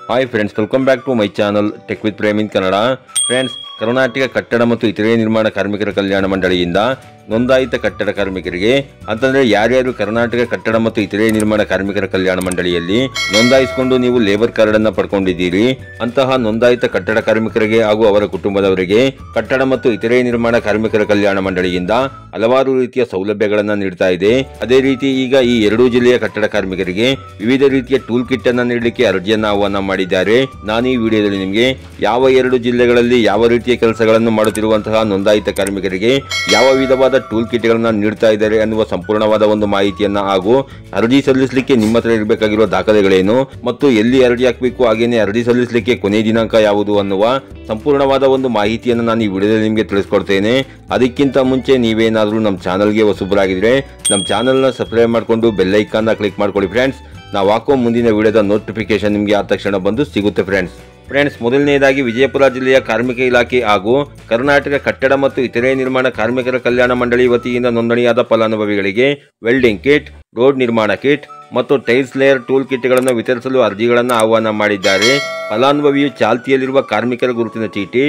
Hi friends, welcome back to my channel tech with Prem in Kannada. Friends, Karnataka ಕಟ್ಟಡ ಮತ್ತು ಇತರೆ ನಿರ್ಮಾಣ ಕಾರ್ಮಿಕರ ಕಲ್ಯಾಣ ಮಂಡಳಿಯಿಂದ ನೋಂದಾಯಿತ ಕಟ್ಟಡ ಕಾರ್ಮಿಕರಿಗೆ ಅಂತಂದರೆ ಯಾರ್ಯಾರು ಕರ್ನಾಟಕ ಕಟ್ಟಡ ಮತ್ತು ಇತರೆ ನಿರ್ಮಾಣ ಕಾರ್ಮಿಕರ ಕಲ್ಯಾಣ ಮಂಡಳಿಯಲ್ಲಿ ನೋಂದಾಯಿಸಿಕೊಂಡು ನೀವು ಲೇಬರ್ ಕಾರ್ಡನ್ನು ಪಡ್ಕೊಂಡಿದ್ದೀರಿ ಅಂತಹ ನೋಂದಾಯಿತ ಕಟ್ಟಡ ಕಾರ್ಮಿಕರಿಗೆ ಹಾಗೂ ಅವರ ಕುಟುಂಬದವರಿಗೆ ಕಟ್ಟಡ ಮತ್ತು ಇತರೆ ನಿರ್ಮಾಣ ಕಾರ್ಮಿಕರ ಕಲ್ಯಾಣ ಮಂಡಳಿಯಿಂದ ಹಲವಾರು ರೀತಿಯ ಸೌಲಭ್ಯಗಳನ್ನು ನೀಡ್ತಾ ಇದೆ. ಅದೇ ರೀತಿ ಈಗ ಈ ಎರಡೂ ಜಿಲ್ಲೆಯ ಕಟ್ಟಡ ಕಾರ್ಮಿಕರಿಗೆ ವಿವಿಧ ರೀತಿಯ ಟೂಲ್ ಕಿಟ್ ಅನ್ನು ನೀಡಲಿಕ್ಕೆ ಅರ್ಜಿಯನ್ನು ಆಹ್ವಾನ ಮಾಡಿದ್ದಾರೆ. ನಾನು ಈ ವಿಡಿಯೋದಲ್ಲಿ ನಿಮಗೆ ಯಾವ ಎರಡು ಜಿಲ್ಲೆಗಳಲ್ಲಿ ಯಾವ ರೀತಿಯ ಕೆಲಸಗಳನ್ನು ಮಾಡುತ್ತಿರುವಂತಹ ನೋಂದಾಯಿತ ಕಾರ್ಮಿಕರಿಗೆ ಯಾವ ವಿಧವಾದ ಟೂಲ್ ಕಿಟ್ ಗಳನ್ನ ನೀಡ್ತಾ ಇದ್ದಾರೆ ಅನ್ನುವ ಸಂಪೂರ್ಣವಾದ ಒಂದು ಮಾಹಿತಿಯನ್ನ ಹಾಗೂ ಅರ್ಜಿ ಸಲ್ಲಿಸಲಿಕ್ಕೆ ನಿಮ್ಮ ಹತ್ರ ಇರಬೇಕಾಗಿರುವ ದಾಖಲೆಗಳೇನು ಮತ್ತು ಎಲ್ಲಿ ಅರ್ಜಿ ಹಾಕಬೇಕು, ಹಾಗೇನೆ ಅರ್ಜಿ ಸಲ್ಲಿಸಲಿಕ್ಕೆ ಕೊನೆ ದಿನಾಂಕ ಯಾವುದು ಅನ್ನುವ ಸಂಪೂರ್ಣವಾದ ಒಂದು ಮಾಹಿತಿಯನ್ನು ನಾನು ಈ ವಿಡಿಯೋದಲ್ಲಿ ನಿಮಗೆ ತಿಳಿಸ್ಕೊಡ್ತೇನೆ. ಅದಕ್ಕಿಂತ ಮುಂಚೆ ನೀವೇನಾದರೂ ನಮ್ಮ ಚಾನಲ್ಗೆ ಹೊಸಬರಾಗಿದ್ರೆ ನಮ್ಮ ಚಾನಲ್ನ ಸಬ್ಸ್ಕ್ರೈಬ್ ಮಾಡಿಕೊಂಡು ಬೆಲ್ ಐಕಾನ್ನ ಕ್ಲಿಕ್ ಮಾಡ್ಕೊಳ್ಳಿ ಫ್ರೆಂಡ್ಸ್. ನಾವು ಹಾಕೋ ಮುಂದಿನ ವಿಡಿಯೋದ ನೋಟಿಫಿಕೇಶನ್ ನಿಮಗೆ ಆ ತಕ್ಷಣ ಬಂದು ಸಿಗುತ್ತೆ ಫ್ರೆಂಡ್ಸ್, ಮೊದಲನೆಯದಾಗಿ ವಿಜಯಪುರ ಜಿಲ್ಲೆಯ ಕಾರ್ಮಿಕ ಇಲಾಖೆ ಹಾಗೂ ಕರ್ನಾಟಕ ಕಟ್ಟಡ ಮತ್ತು ಇತರೆ ನಿರ್ಮಾಣ ಕಾರ್ಮಿಕರ ಕಲ್ಯಾಣ ಮಂಡಳಿ ವತಿಯಿಂದ ನೋಂದಣಿಯಾದ ಫಲಾನುಭವಿಗಳಿಗೆ ವೆಲ್ಡಿಂಗ್ ಕಿಟ್, ರೋಡ್ ನಿರ್ಮಾಣ ಕಿಟ್ ಮತ್ತು ಟೈಲ್ಸ್ ಲೇಯರ್ ಟೂಲ್ ಕಿಟ್ಗಳನ್ನು ವಿತರಿಸಲು ಅರ್ಜಿಗಳನ್ನು ಆಹ್ವಾನ ಮಾಡಿದ್ದಾರೆ. ಫಲಾನುಭವಿಯು ಚಾಲ್ತಿಯಲ್ಲಿರುವ ಕಾರ್ಮಿಕರ ಗುರುತಿನ ಚೀಟಿ,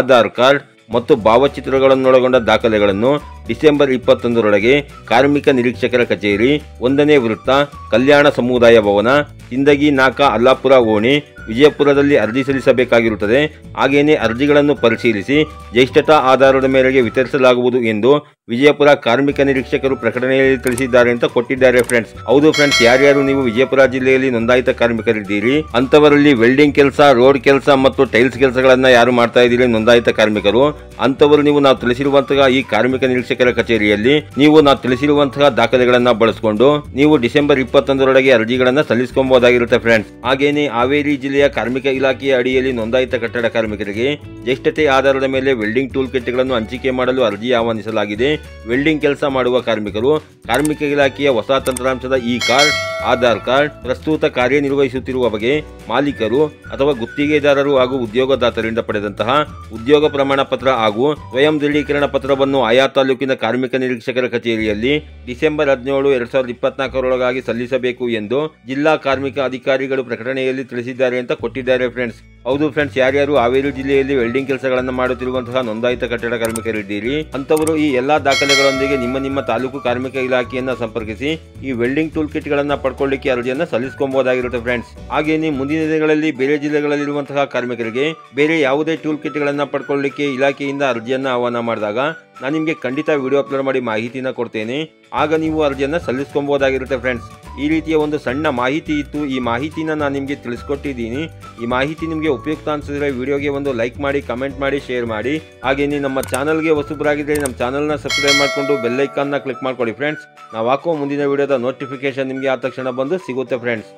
ಆಧಾರ್ ಕಾರ್ಡ್ ಮತ್ತು ಭಾವಚಿತ್ರಗಳನ್ನೊಳಗೊಂಡ ದಾಖಲೆಗಳನ್ನು ಡಿಸೆಂಬರ್ 21ರೊಳಗೆ ಕಾರ್ಮಿಕ ನಿರೀಕ್ಷಕರ ಕಚೇರಿ, 1ನೇ ವೃತ್ತ, ಕಲ್ಯಾಣ ಸಮುದಾಯ ಭವನ, ಸಿಂದಗಿ ನಾಕ, ಅಲ್ಲಾಪುರ ಓಣಿ, ವಿಜಯಪುರದಲ್ಲಿ ಅರ್ಜಿ ಸಲ್ಲಿಸಬೇಕಾಗಿರುತ್ತದೆ. ಹಾಗೆಯೇ ಅರ್ಜಿಗಳನ್ನು ಪರಿಶೀಲಿಸಿ ಜ್ಯೇಷ್ಠತಾ ಆಧಾರದ ಮೇರೆಗೆ ವಿತರಿಸಲಾಗುವುದು ಎಂದು ವಿಜಯಪುರ ಕಾರ್ಮಿಕ ನಿರೀಕ್ಷಕರು ಪ್ರಕಟಣೆಯಲ್ಲಿ ತಿಳಿಸಿದ್ದಾರೆ ಅಂತ ಕೊಟ್ಟಿದ್ದಾರೆ ಫ್ರೆಂಡ್ಸ್. ಹೌದು ಫ್ರೆಂಡ್ಸ್, ಯಾರ್ಯಾರು ನೀವು ವಿಜಯಪುರ ಜಿಲ್ಲೆಯಲ್ಲಿ ನೋಂದಾಯಿತ ಕಾರ್ಮಿಕರಿದ್ದೀರಿ ಅಂತವರಲ್ಲಿ ವೆಲ್ಡಿಂಗ್ ಕೆಲಸ, ರೋಡ್ ಕೆಲಸ ಮತ್ತು ಟೈಲ್ಸ್ ಕೆಲಸಗಳನ್ನ ಯಾರು ಮಾಡ್ತಾ ಇದ್ದೀರಿ ನೋಂದಾಯಿತ ಕಾರ್ಮಿಕರು ಅಂತವರು ನೀವು ನಾವು ತಿಳಿಸಿರುವಂತಹ ಈ ಕಾರ್ಮಿಕ ನಿರೀಕ್ಷಕರ ಕಚೇರಿಯಲ್ಲಿ ನೀವು ನಾವು ತಿಳಿಸಿರುವಂತಹ ದಾಖಲೆಗಳನ್ನ ಬಳಸಿಕೊಂಡು ನೀವು ಡಿಸೆಂಬರ್ 21ರೊಳಗೆ ಅರ್ಜಿಗಳನ್ನ ಸಲ್ಲಿಸಿಕೊಳ್ಳಬಹುದಾಗಿರುತ್ತೆ ಫ್ರೆಂಡ್ಸ್. ಹಾಗೇನೆ ಹಾವೇರಿ ಜಿಲ್ಲೆಯ ಕಾರ್ಮಿಕ ಇಲಾಖೆಯ ಅಡಿಯಲ್ಲಿ ನೋಂದಾಯಿತ ಕಟ್ಟಡ ಕಾರ್ಮಿಕರಿಗೆ ಜ್ಯೇಷ್ಠತೆ ಆಧಾರದ ಮೇಲೆ ವೆಲ್ಡಿಂಗ್ ಟೂಲ್ ಕಿಟ್ಗಳನ್ನು ಹಂಚಿಕೆ ಮಾಡಲು ಅರ್ಜಿ ಆಹ್ವಾನಿಸಲಾಗಿದೆ. ವೆಲ್ಡಿಂಗ್ ಕೆಲಸ ಮಾಡುವ ಕಾರ್ಮಿಕರು ಕಾರ್ಮಿಕ ಇಲಾಖೆಯ ಹೊಸ ತಂತ್ರಾಂಶದ ಇ ಕಾರ್ಡ್, ಆಧಾರ್ ಕಾರ್ಡ್, ಪ್ರಸ್ತುತ ಕಾರ್ಯನಿರ್ವಹಿಸುತ್ತಿರುವ ಬಗ್ಗೆ ಮಾಲೀಕರು ಅಥವಾ ಗುತ್ತಿಗೆದಾರರು ಹಾಗೂ ಉದ್ಯೋಗದಾತರಿಂದ ಪಡೆದಂತಹ ಉದ್ಯೋಗ ಪ್ರಮಾಣ ಪತ್ರ ಹಾಗೂ ಸ್ವಯಂ ದೃಢೀಕರಣ ಪತ್ರವನ್ನು ಆಯಾ ತಾಲೂಕಿನ ಕಾರ್ಮಿಕ ನಿರೀಕ್ಷಕರ ಕಚೇರಿಯಲ್ಲಿ ಡಿಸೆಂಬರ್ 17, 2024ರೊಳಗಾಗಿ ಸಲ್ಲಿಸಬೇಕು ಎಂದು ಜಿಲ್ಲಾ ಕಾರ್ಮಿಕ ಅಧಿಕಾರಿಗಳು ಪ್ರಕಟಣೆಯಲ್ಲಿ ತಿಳಿಸಿದ್ದಾರೆ ಅಂತ ಕೊಟ್ಟಿದ್ದಾರೆ ಫ್ರೆಂಡ್ಸ್. ಹೌದು ಫ್ರೆಂಡ್ಸ್, ಯಾರ್ಯಾರು ಹಾವೇರಿ ಜಿಲ್ಲೆಯಲ್ಲಿ ವೆಲ್ಡಿಂಗ್ ಕೆಲಸಗಳನ್ನು ಮಾಡುತ್ತಿರುವಂತಹ ನೋಂದಾಯಿತ ಕಟ್ಟಡ ಕಾರ್ಮಿಕರಿದ್ದೀರಿ ಅಂತವರು ಈ ಎಲ್ಲಾ ದಾಖಲೆಗಳೊಂದಿಗೆ ನಿಮ್ಮ ತಾಲೂಕು ಕಾರ್ಮಿಕ ಇಲಾಖೆಯನ್ನ ಸಂಪರ್ಕಿಸಿ ಈ ವೆಲ್ಡಿಂಗ್ ಟೂಲ್ ಕಿಟ್ ಗಳನ್ನ ಪಡ್ಕೊಳ್ಳಿಕ್ಕೆ ಅರ್ಜಿಯನ್ನ ಸಲ್ಲಿಸಿಕೊಳ್ಳಬಹುದಾಗಿರುತ್ತೆ ಫ್ರೆಂಡ್ಸ್. ಹಾಗೆಯೇ ಮುಂದಿನ ದಿನಗಳಲ್ಲಿ ಬೇರೆ ಜಿಲ್ಲೆಗಳಲ್ಲಿರುವಂತಹ ಕಾರ್ಮಿಕರಿಗೆ ಬೇರೆ ಯಾವುದೇ ಟೂಲ್ ಕಿಟ್ ಗಳನ್ನ ಪಡ್ಕೊಳ್ಳಿಕ್ಕೆ ಇಲಾಖೆಯಿಂದ ಅರ್ಜಿಯನ್ನ ಆಹ್ವಾನ ಮಾಡಿದಾಗ ನಾನು ನಿಮಗೆ ಖಂಡಿತ ವಿಡಿಯೋ ಅಪ್ಲೋಡ್ ಮಾಡಿ ಮಾಹಿತಿನ ಕೊಡ್ತೇನೆ. ಆಗ ನೀವು ಅರ್ಜಿಯನ್ನ ಸಲ್ಲಿಸಿಕೊಳ್ಳಬಹುದಾಗಿರುತ್ತೆ ಫ್ರೆಂಡ್ಸ್. ಈ ರೀತಿಯ ಒಂದು ಸಣ್ಣ ಮಾಹಿತಿ ಇತ್ತು, ಈ ಮಾಹಿತಿನ ನಾನು ನಿಮಗೆ ತಿಳಿಸ್ಕೊಟ್ಟಿದ್ದೀನಿ. ಈ ಮಾಹಿತಿ ನಿಮಗೆ ಉಪಯುಕ್ತ ಅನಿಸಿದ್ರೆ ವಿಡಿಯೋಗೆ ಒಂದು ಲೈಕ್ ಮಾಡಿ, ಕಮೆಂಟ್ ಮಾಡಿ, ಶೇರ್ ಮಾಡಿ. ಹಾಗೆಯೇ ನಮ್ಮ ಚಾನಲ್ಗೆ ಹೊಸಬರಾಗಿದ್ದರೆ ನಮ್ಮ ಚಾನಲ್ನ ಸಬ್ಸ್ಕ್ರೈಬ್ ಮಾಡಿಕೊಂಡು ಬೆಲ್ ಐಕಾನ್ನ ಕ್ಲಿಕ್ ಮಾಡ್ಕೊಳ್ಳಿ ಫ್ರೆಂಡ್ಸ್. ನಾವು ಹಾಕೋ ಮುಂದಿನ ವಿಡಿಯೋದ ನೋಟಿಫಿಕೇಶನ್ ನಿಮಗೆ ಆ ತಕ್ಷಣ ಬಂದು ಸಿಗುತ್ತೆ ಫ್ರೆಂಡ್ಸ್.